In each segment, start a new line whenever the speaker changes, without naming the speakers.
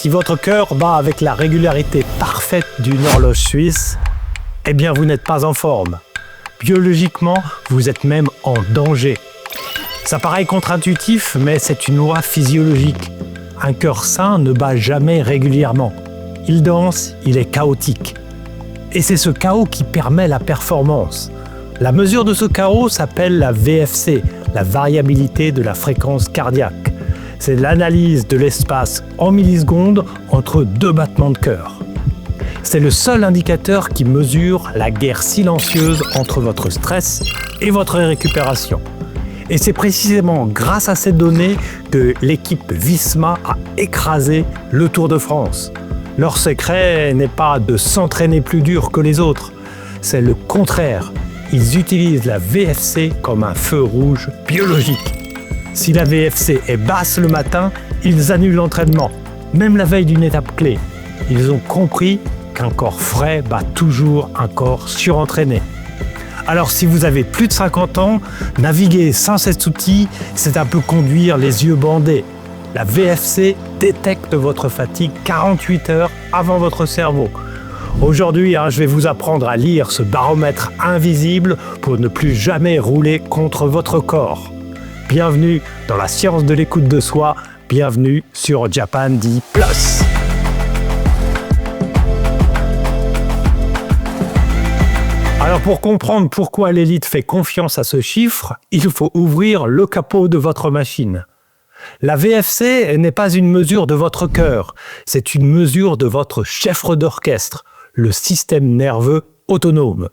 Si votre cœur bat avec la régularité parfaite d'une horloge suisse, eh bien vous n'êtes pas en forme. Biologiquement, vous êtes même en danger. Ça paraît contre-intuitif, mais c'est une loi physiologique. Un cœur sain ne bat jamais régulièrement. Il danse, il est chaotique. Et c'est ce chaos qui permet la performance. La mesure de ce chaos s'appelle la VFC, la variabilité de la fréquence cardiaque. C'est l'analyse de l'espace en millisecondes entre deux battements de cœur. C'est le seul indicateur qui mesure la guerre silencieuse entre votre stress et votre récupération. Et c'est précisément grâce à ces données que l'équipe Visma a écrasé le Tour de France. Leur secret n'est pas de s'entraîner plus dur que les autres, c'est le contraire. Ils utilisent la VFC comme un feu rouge biologique. Si la VFC est basse le matin, ils annulent l'entraînement, même la veille d'une étape clé. Ils ont compris qu'un corps frais bat toujours un corps surentraîné. Alors si vous avez plus de 50 ans, naviguer sans cet outil, c'est un peu conduire les yeux bandés. La VFC détecte votre fatigue 48 heures avant votre cerveau. Aujourd'hui, je vais vous apprendre à lire ce baromètre invisible pour ne plus jamais rouler contre votre corps. Bienvenue dans la science de l'écoute de soi, bienvenue sur Japan D+. Alors pour comprendre pourquoi l'élite fait confiance à ce chiffre, il faut ouvrir le capot de votre machine. La VFC n'est pas une mesure de votre cœur, c'est une mesure de votre chef d'orchestre, le système nerveux autonome.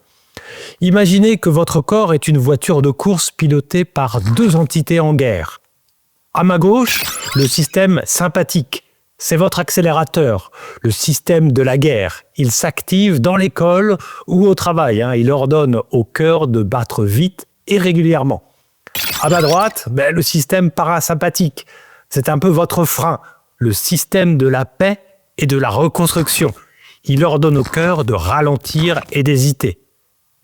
Imaginez que votre corps est une voiture de course pilotée par deux entités en guerre. À ma gauche, le système sympathique. C'est votre accélérateur, le système de la guerre. Il s'active dans l'école ou au travail. Il ordonne au cœur de battre vite et régulièrement. À ma droite, le système parasympathique. C'est un peu votre frein, le système de la paix et de la reconstruction. Il ordonne au cœur de ralentir et d'hésiter.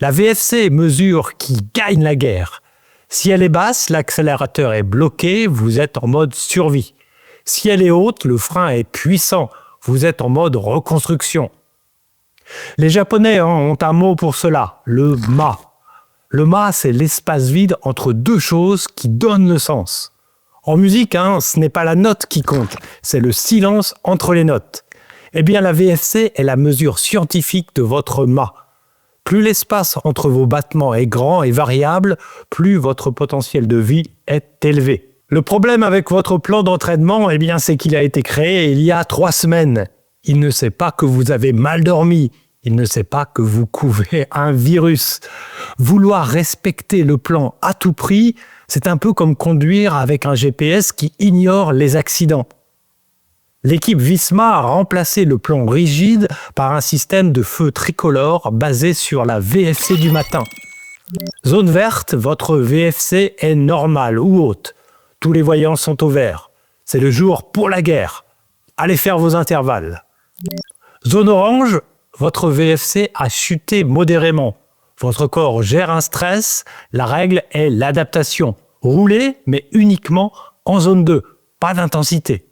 La VFC mesure qui gagne la guerre. Si elle est basse, l'accélérateur est bloqué, vous êtes en mode survie. Si elle est haute, le frein est puissant, vous êtes en mode reconstruction. Les Japonais ont un mot pour cela, le ma. Le ma, c'est l'espace vide entre deux choses qui donnent le sens. En musique, ce n'est pas la note qui compte, c'est le silence entre les notes. Eh bien, la VFC est la mesure scientifique de votre ma. Plus l'espace entre vos battements est grand et variable, plus votre potentiel de vie est élevé. Le problème avec votre plan d'entraînement, c'est qu'il a été créé il y a 3 semaines. Il ne sait pas que vous avez mal dormi. Il ne sait pas que vous couvez un virus. Vouloir respecter le plan à tout prix, c'est un peu comme conduire avec un GPS qui ignore les accidents. L'équipe Visma a remplacé le plan rigide par un système de feu tricolore basé sur la VFC du matin. Zone verte, votre VFC est normale ou haute. Tous les voyants sont au vert. C'est le jour pour la guerre. Allez faire vos intervalles. Zone orange, votre VFC a chuté modérément. Votre corps gère un stress. La règle est l'adaptation. Roulez, mais uniquement en zone 2. Pas d'intensité.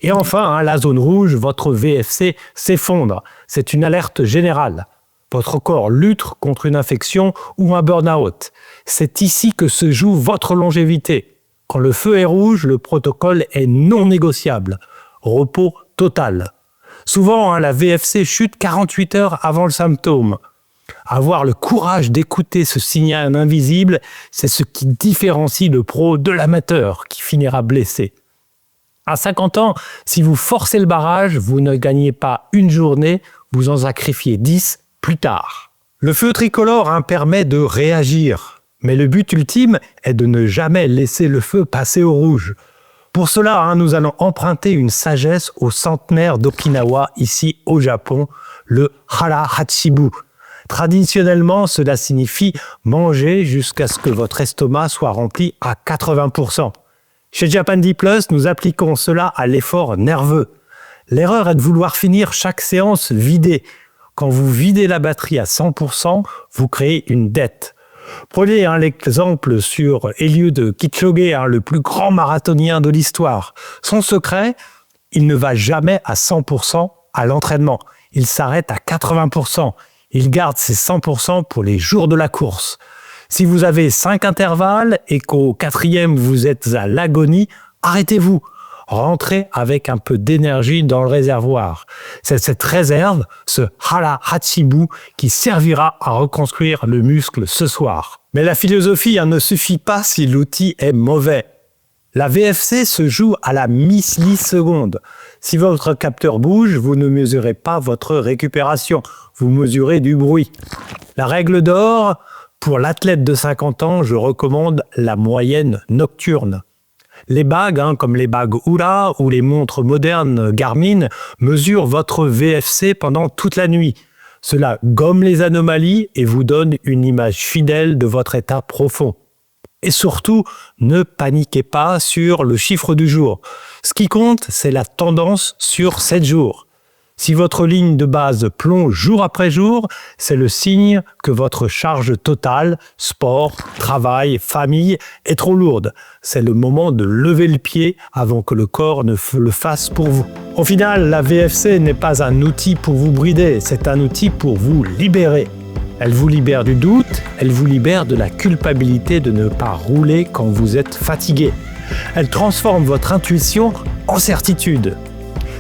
Et enfin, la zone rouge, votre VFC s'effondre. C'est une alerte générale. Votre corps lutte contre une infection ou un burn-out. C'est ici que se joue votre longévité. Quand le feu est rouge, le protocole est non négociable. Repos total. Souvent, la VFC chute 48 heures avant le symptôme. Avoir le courage d'écouter ce signal invisible, c'est ce qui différencie le pro de l'amateur qui finira blessé. À 50 ans, si vous forcez le barrage, vous ne gagnez pas une journée, vous en sacrifiez 10 plus tard. Le feu tricolore permet de réagir, mais le but ultime est de ne jamais laisser le feu passer au rouge. Pour cela, nous allons emprunter une sagesse au centenaire d'Okinawa, ici au Japon, le Hara Hachibu. Traditionnellement, cela signifie manger jusqu'à ce que votre estomac soit rempli à 80%. Chez Japan D+, nous appliquons cela à l'effort nerveux. L'erreur est de vouloir finir chaque séance vidée. Quand vous videz la batterie à 100%, vous créez une dette. Prenez l'exemple sur Eliud Kipchoge, le plus grand marathonien de l'histoire. Son secret, il ne va jamais à 100% à l'entraînement. Il s'arrête à 80%. Il garde ses 100% pour les jours de la course. Si vous avez 5 intervalles et qu'au 4e vous êtes à l'agonie, arrêtez-vous. Rentrez avec un peu d'énergie dans le réservoir. C'est cette réserve, ce Hara Hachibu, qui servira à reconstruire le muscle ce soir. Mais la philosophie ne suffit pas si l'outil est mauvais. La VFC se joue à la milliseconde. Si votre capteur bouge, vous ne mesurez pas votre récupération, vous mesurez du bruit. La règle d'or, pour l'athlète de 50 ans, je recommande la moyenne nocturne. Les bagues, comme les bagues Oura ou les montres modernes Garmin, mesurent votre VFC pendant toute la nuit. Cela gomme les anomalies et vous donne une image fidèle de votre état profond. Et surtout, ne paniquez pas sur le chiffre du jour. Ce qui compte, c'est la tendance sur 7 jours. Si votre ligne de base plonge jour après jour, c'est le signe que votre charge totale, sport, travail, famille, est trop lourde. C'est le moment de lever le pied avant que le corps ne le fasse pour vous. Au final, la VFC n'est pas un outil pour vous brider, c'est un outil pour vous libérer. Elle vous libère du doute, elle vous libère de la culpabilité de ne pas rouler quand vous êtes fatigué. Elle transforme votre intuition en certitude.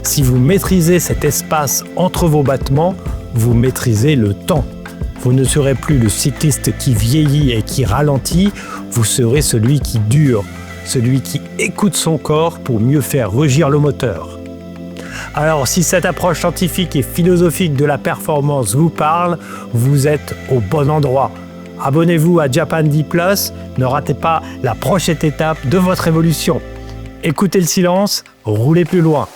Si vous maîtrisez cet espace entre vos battements, vous maîtrisez le temps. Vous ne serez plus le cycliste qui vieillit et qui ralentit, vous serez celui qui dure, celui qui écoute son corps pour mieux faire rugir le moteur. Alors, si cette approche scientifique et philosophique de la performance vous parle, vous êtes au bon endroit. Abonnez-vous à Japan D+, ne ratez pas la prochaine étape de votre évolution. Écoutez le silence, roulez plus loin.